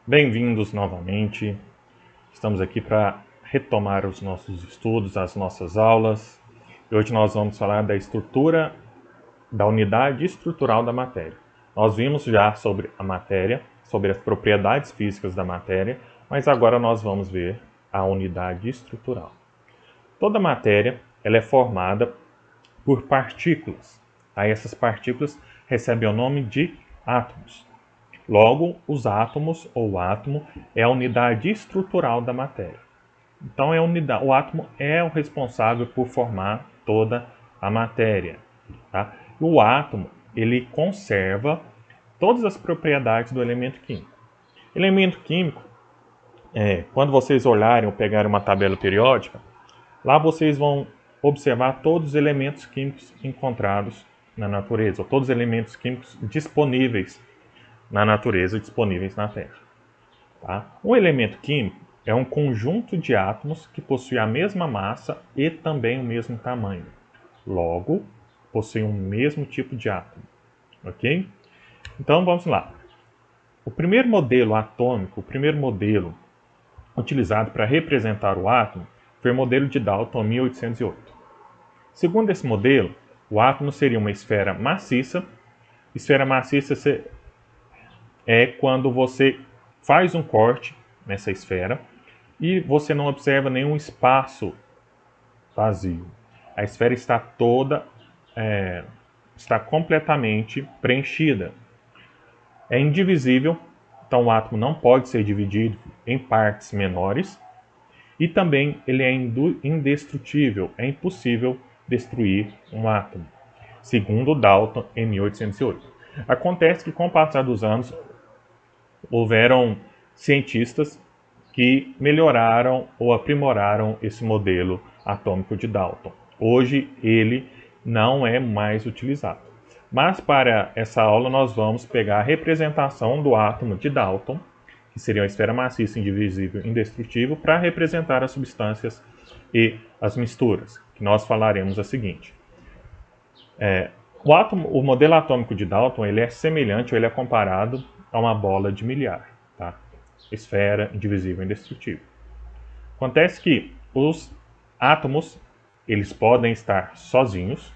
Bem-vindos novamente. Estamos aqui para retomar os nossos estudos, as nossas aulas. E hoje nós vamos falar da estrutura, da unidade estrutural da matéria. Nós vimos já sobre a matéria, sobre as propriedades físicas da matéria, mas agora nós vamos ver a unidade estrutural. Toda matéria ela é formada por partículas. Aí essas partículas recebem o nome de átomos. Logo, os átomos ou o átomo é a unidade estrutural da matéria. Então, o átomo é o responsável por formar toda a matéria. Tá? O átomo ele conserva todas as propriedades do elemento químico. Elemento químico, quando vocês olharem ou pegarem uma tabela periódica, lá vocês vão observar todos os elementos químicos encontrados na natureza, ou todos os elementos químicos disponíveis na natureza, disponíveis na Terra. Tá? Um elemento químico é um conjunto de átomos que possui a mesma massa e também o mesmo tamanho. Logo, possui o mesmo tipo de átomo. Ok? Então vamos lá. O primeiro modelo atômico, o primeiro modelo utilizado para representar o átomo foi o modelo de Dalton, 1808. Segundo esse modelo, o átomo seria uma esfera maciça. Esfera maciça é quando você faz um corte nessa esfera e você não observa nenhum espaço vazio. A esfera está está completamente preenchida. É indivisível, então o átomo não pode ser dividido em partes menores e também ele é indestrutível, é impossível destruir um átomo, segundo Dalton em 1808. Acontece que com o passar dos anos houveram cientistas que melhoraram ou aprimoraram esse modelo atômico de Dalton. Hoje ele não é mais utilizado. Mas para essa aula nós vamos pegar a representação do átomo de Dalton, que seria uma esfera maciça, indivisível, indestrutível, para representar as substâncias e as misturas, que nós falaremos a seguinte. O modelo atômico de Dalton ele é semelhante, ou ele é comparado a uma bola de bilhar, tá? Esfera, indivisível, indestrutível. Acontece que os átomos eles podem estar sozinhos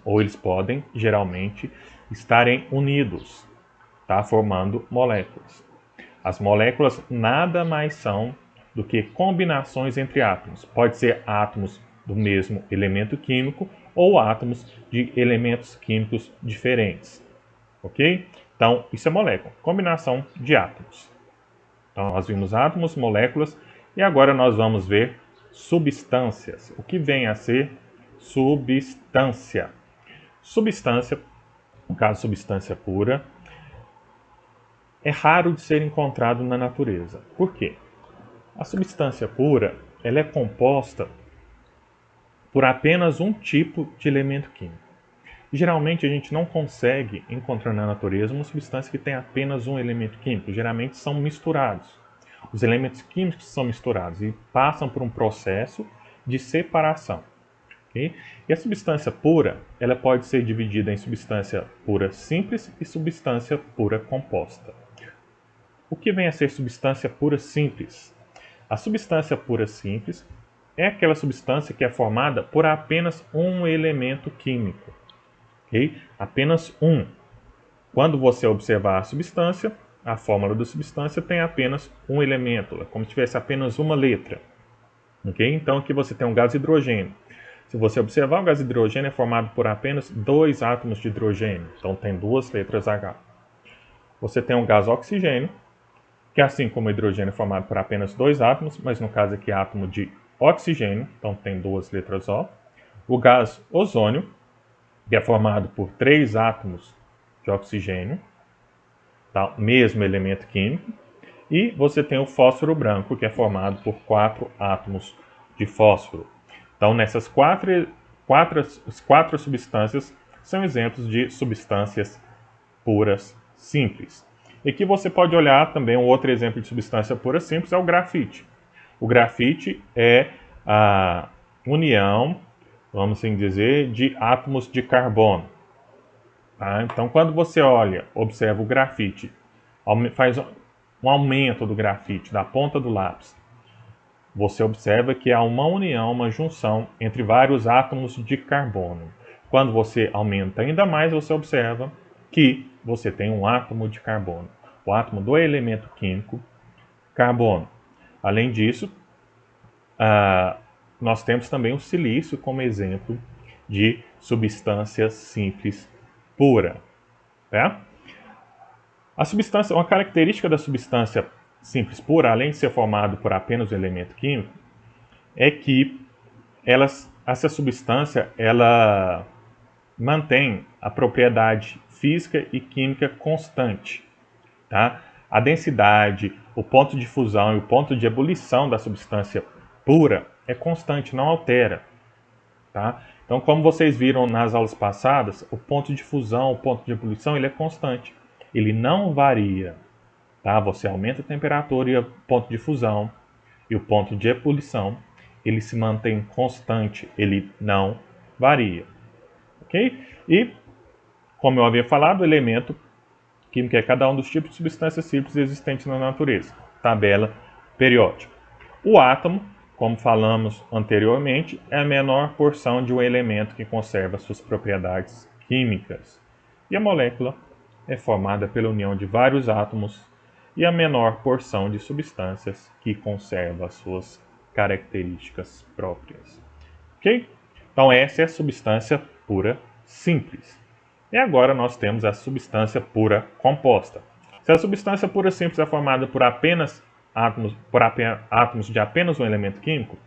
ou eles podem geralmente estarem unidos, tá? Formando moléculas. As moléculas nada mais são do que combinações entre átomos. Pode ser átomos do mesmo elemento químico ou átomos de elementos químicos diferentes. Ok? Então, isso é molécula, combinação de átomos. Então, nós vimos átomos, moléculas, e agora nós vamos ver substâncias. O que vem a ser substância? Substância, no caso substância pura, é raro de ser encontrado na natureza. Por quê? A substância pura ela é composta por apenas um tipo de elemento químico. Geralmente a gente não consegue encontrar na natureza uma substância que tem apenas um elemento químico. Geralmente são misturados. Os elementos químicos são misturados e passam por um processo de separação. Okay? E a substância pura ela pode ser dividida em substância pura simples e substância pura composta. O que vem a ser substância pura simples? A substância pura simples é aquela substância que é formada por apenas um elemento químico. Okay? Apenas um. Quando você observar a substância, a fórmula da substância tem apenas um elemento, é como se tivesse apenas uma letra. Okay? Então aqui você tem um gás hidrogênio. Se você observar, o gás hidrogênio é formado por apenas dois átomos de hidrogênio, então tem duas letras H. Você tem um gás oxigênio, que assim como o hidrogênio é formado por apenas dois átomos, mas no caso aqui é átomo de oxigênio, então tem duas letras O. O gás ozônio, que é formado por três átomos de oxigênio, tá? Mesmo elemento químico. E você tem o fósforo branco, que é formado por quatro átomos de fósforo. Então, nessas quatro substâncias são exemplos de substâncias puras simples. E aqui você pode olhar também um outro exemplo de substância pura simples, é o grafite. O grafite é a união, vamos assim dizer, de átomos de carbono. Tá? Então, quando você olha, observa o grafite, um aumento do grafite, da ponta do lápis, você observa que há uma união, uma junção entre vários átomos de carbono. Quando você aumenta ainda mais, você observa que você tem um átomo de carbono, o átomo do elemento químico carbono. Além disso, nós temos também o silício como exemplo de substância simples pura. Tá? Uma característica da substância simples pura, além de ser formado por apenas um elemento químico, é que essa substância ela mantém a propriedade física e química constante. Tá? A densidade, o ponto de fusão e o ponto de ebulição da substância pura é constante, não altera. Tá? Então, como vocês viram nas aulas passadas, o ponto de fusão, o ponto de ebulição, ele é constante. Ele não varia. Tá? Você aumenta a temperatura e o ponto de fusão e o ponto de ebulição, ele se mantém constante, ele não varia. Ok? E, como eu havia falado, o elemento químico é cada um dos tipos de substâncias simples existentes na natureza. Tabela periódica. O átomo, como falamos anteriormente, é a menor porção de um elemento que conserva suas propriedades químicas. E a molécula é formada pela união de vários átomos e a menor porção de substâncias que conserva suas características próprias. Ok? Então essa é a substância pura simples. E agora nós temos a substância pura composta. Se a substância pura simples é formada por átomos de apenas um elemento químico,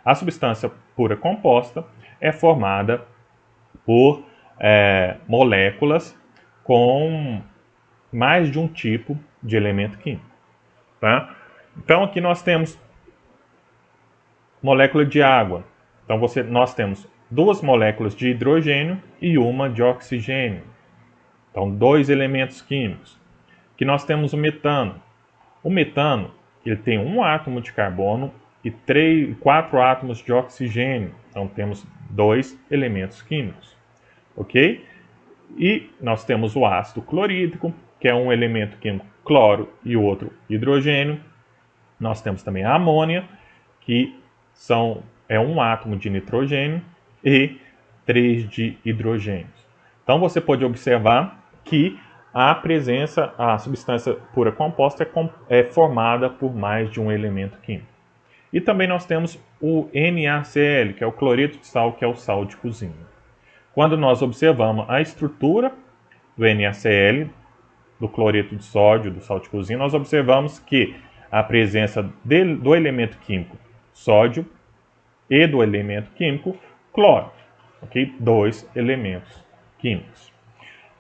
a substância pura composta é formada por moléculas com mais de um tipo de elemento químico. Tá? Então aqui nós temos molécula de água. Então nós temos duas moléculas de hidrogênio e uma de oxigênio. Então, dois elementos químicos. Aqui nós temos o metano. O metano ele tem um átomo de carbono e 4 átomos de oxigênio. Então, temos dois elementos químicos. Ok? E nós temos o ácido clorídrico, que é um elemento químico cloro e o outro hidrogênio. Nós temos também a amônia, que é um átomo de nitrogênio e 3 de hidrogênio. Então você pode observar que a substância pura composta é formada por mais de um elemento químico. E também nós temos o NaCl, que é o cloreto de sal, que é o sal de cozinha. Quando nós observamos a estrutura do NaCl, do cloreto de sódio, do sal de cozinha, nós observamos que a presença do elemento químico sódio e do elemento químico cloro. Okay? Dois elementos químicos.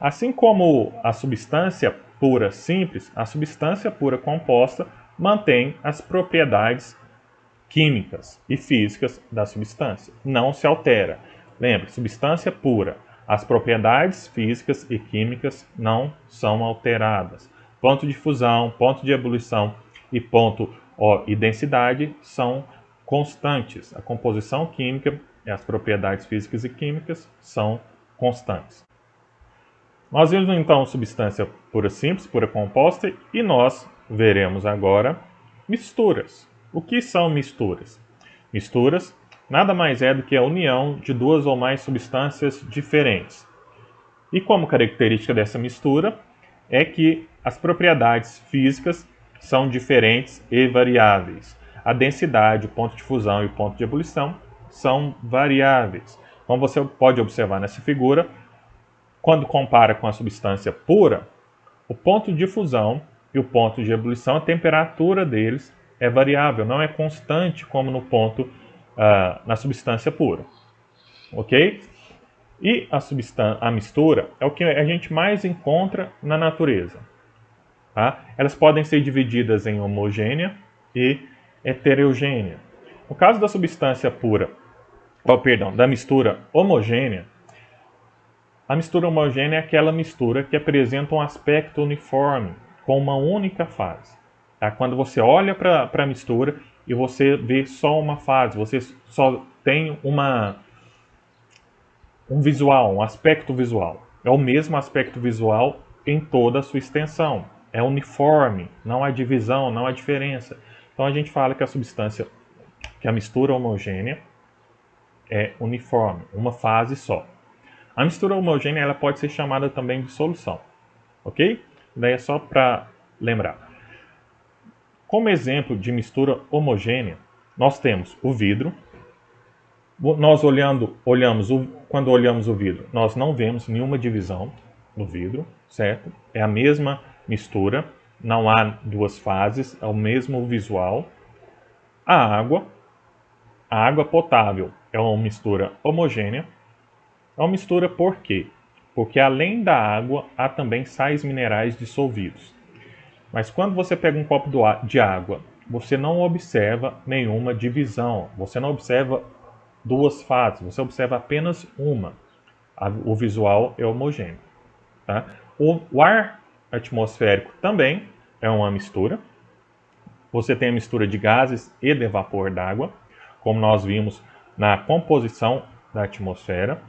Assim como a substância pura simples, a substância pura composta mantém as propriedades químicas e físicas da substância. Não se altera. Lembre, substância pura. As propriedades físicas e químicas não são alteradas. Ponto de fusão, ponto de ebulição e densidade são constantes. A composição química e as propriedades físicas e químicas são constantes. Nós vimos então substância pura simples, pura composta, e nós veremos agora misturas. O que são misturas? Misturas nada mais é do que a união de duas ou mais substâncias diferentes. E como característica dessa mistura é que as propriedades físicas são diferentes e variáveis. A densidade, o ponto de fusão e o ponto de ebulição são variáveis. Como você pode observar nessa figura, quando compara com a substância pura, o ponto de fusão e o ponto de ebulição, a temperatura deles é variável, não é constante como na substância pura. Ok? E a mistura é o que a gente mais encontra na natureza. Tá? Elas podem ser divididas em homogênea e heterogênea. No caso da substância pura, da mistura homogênea, a mistura homogênea é aquela mistura que apresenta um aspecto uniforme, com uma única fase. Tá? Quando você olha para a mistura e você vê só uma fase, você só tem um visual, um aspecto visual. É o mesmo aspecto visual em toda a sua extensão. é uniforme, não há divisão, não há diferença. Então a gente fala que a substância, que a mistura homogênea é uniforme, uma fase só. A mistura homogênea ela pode ser chamada também de solução, ok? Daí é só para lembrar. Como exemplo de mistura homogênea, nós temos o vidro. Quando olhamos o vidro, nós não vemos nenhuma divisão no vidro, certo? É a mesma mistura, não há duas fases, é o mesmo visual. A água potável é uma mistura homogênea. É uma mistura por quê? Porque além da água, há também sais minerais dissolvidos. Mas quando você pega um copo de água, você não observa nenhuma divisão, você não observa duas fases, você observa apenas uma. O visual é homogêneo. Tá? O ar atmosférico também é uma mistura. Você tem a mistura de gases e de vapor d'água, como nós vimos na composição da atmosfera.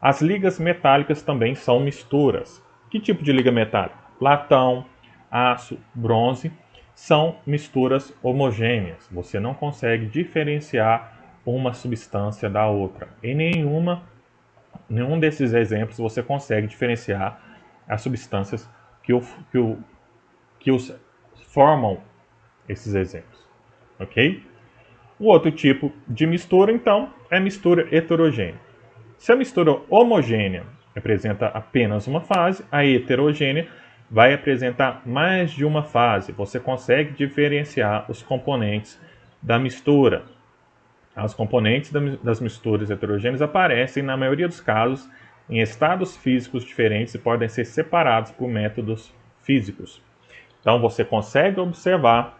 As ligas metálicas também são misturas. Que tipo de liga metálica? Latão, aço, bronze são misturas homogêneas. Você não consegue diferenciar uma substância da outra. Em nenhum desses exemplos você consegue diferenciar as substâncias que os formam esses exemplos. Ok? O outro tipo de mistura, então, é mistura heterogênea. Se a mistura homogênea apresenta apenas uma fase, a heterogênea vai apresentar mais de uma fase. Você consegue diferenciar os componentes da mistura. Os componentes das misturas heterogêneas aparecem, na maioria dos casos, em estados físicos diferentes e podem ser separados por métodos físicos. Então, você consegue observar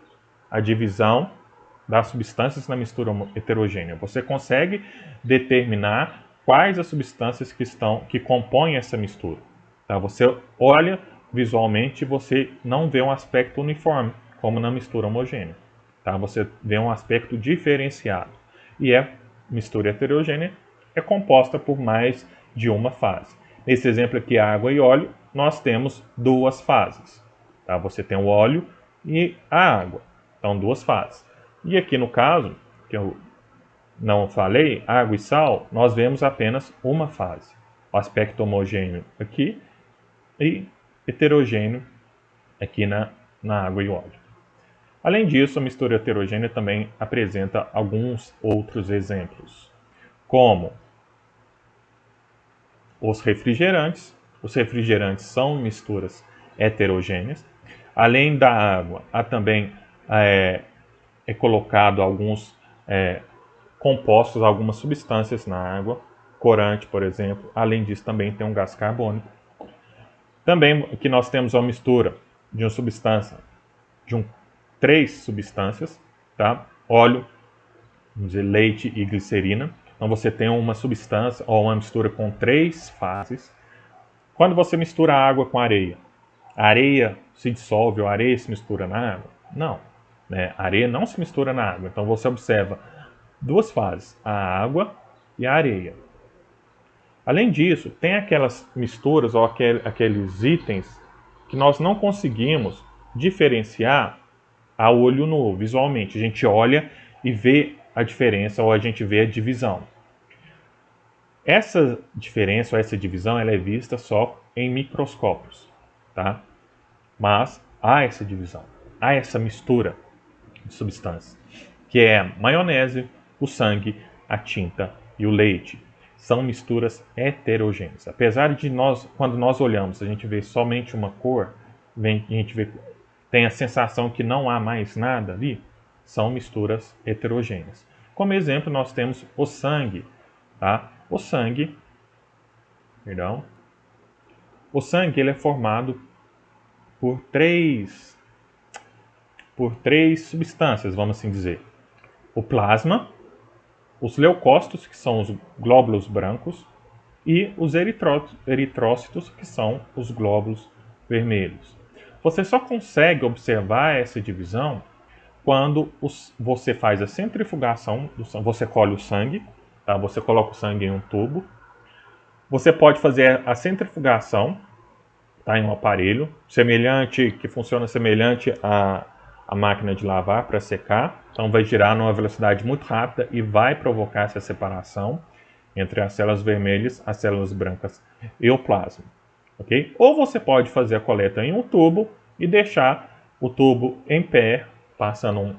a divisão das substâncias na mistura heterogênea. Você consegue determinar quais as substâncias que compõem essa mistura. Tá? Você olha visualmente e você não vê um aspecto uniforme, como na mistura homogênea. Tá? Você vê um aspecto diferenciado. E a mistura heterogênea é composta por mais de uma fase. Nesse exemplo aqui, água e óleo, nós temos duas fases. Tá? Você tem o óleo e a água. Então, duas fases. E aqui no caso, que eu não falei, água e sal, nós vemos apenas uma fase. O aspecto homogêneo aqui e heterogêneo aqui na água e óleo. Além disso, a mistura heterogênea também apresenta alguns outros exemplos, como os refrigerantes. Os refrigerantes são misturas heterogêneas. Além da água, há também colocado alguns compostos, algumas substâncias na água, corante, por exemplo. Além disso, também tem um gás carbônico. Também aqui nós temos uma mistura de uma substância, três substâncias, tá? Óleo, vamos dizer, leite e glicerina. Então você tem uma substância ou uma mistura com três fases. Quando você mistura água com areia, a areia se dissolve ou a areia se mistura na água? Não. Né? A areia não se mistura na água. Então você observa duas fases, a água e a areia. Além disso, tem aquelas misturas ou aqueles itens que nós não conseguimos diferenciar a olho nu, visualmente. A gente olha e vê a diferença ou a gente vê a divisão. Essa diferença ou essa divisão ela é vista só em microscópios, tá? Mas há essa divisão, há essa mistura de substâncias, que é a maionese, o sangue, a tinta e o leite. São misturas heterogêneas. Apesar de quando nós olhamos, a gente vê somente uma cor, a gente tem a sensação que não há mais nada ali, são misturas heterogêneas. Como exemplo, nós temos o sangue. Tá? O sangue ele é formado por três substâncias, vamos assim dizer. O plasma, os leucócitos, que são os glóbulos brancos, e os eritrócitos, que são os glóbulos vermelhos. Você só consegue observar essa divisão quando você faz a centrifugação, você colhe o sangue, tá? Você coloca o sangue em um tubo. Você pode fazer a centrifugação tá em um aparelho semelhante, que funciona semelhante à máquina de lavar para secar. Então vai girar numa velocidade muito rápida e vai provocar essa separação entre as células vermelhas, as células brancas e o plasma. Okay? Ou você pode fazer a coleta em um tubo e deixar o tubo em pé, passando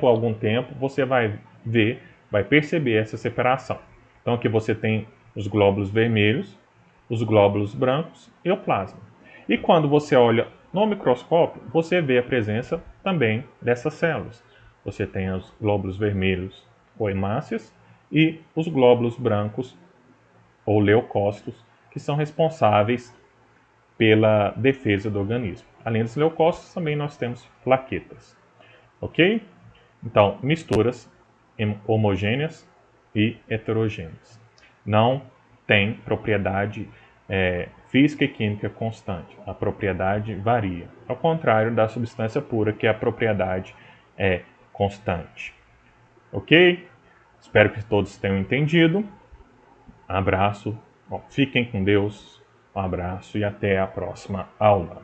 algum tempo, você vai ver, vai perceber essa separação. Então aqui você tem os glóbulos vermelhos, os glóbulos brancos e o plasma. E quando você olha no microscópio, você vê a presença também dessas células. Você tem os glóbulos vermelhos ou hemácias e os glóbulos brancos ou leucócitos, que são responsáveis pela defesa do organismo. Além dos leucócitos, também nós temos plaquetas. Ok? Então, misturas homogêneas e heterogêneas. Não tem propriedade física e química constante. A propriedade varia. Ao contrário da substância pura, que a propriedade é constante. Ok? Espero que todos tenham entendido. Abraço. Fiquem com Deus. Um abraço e até a próxima aula.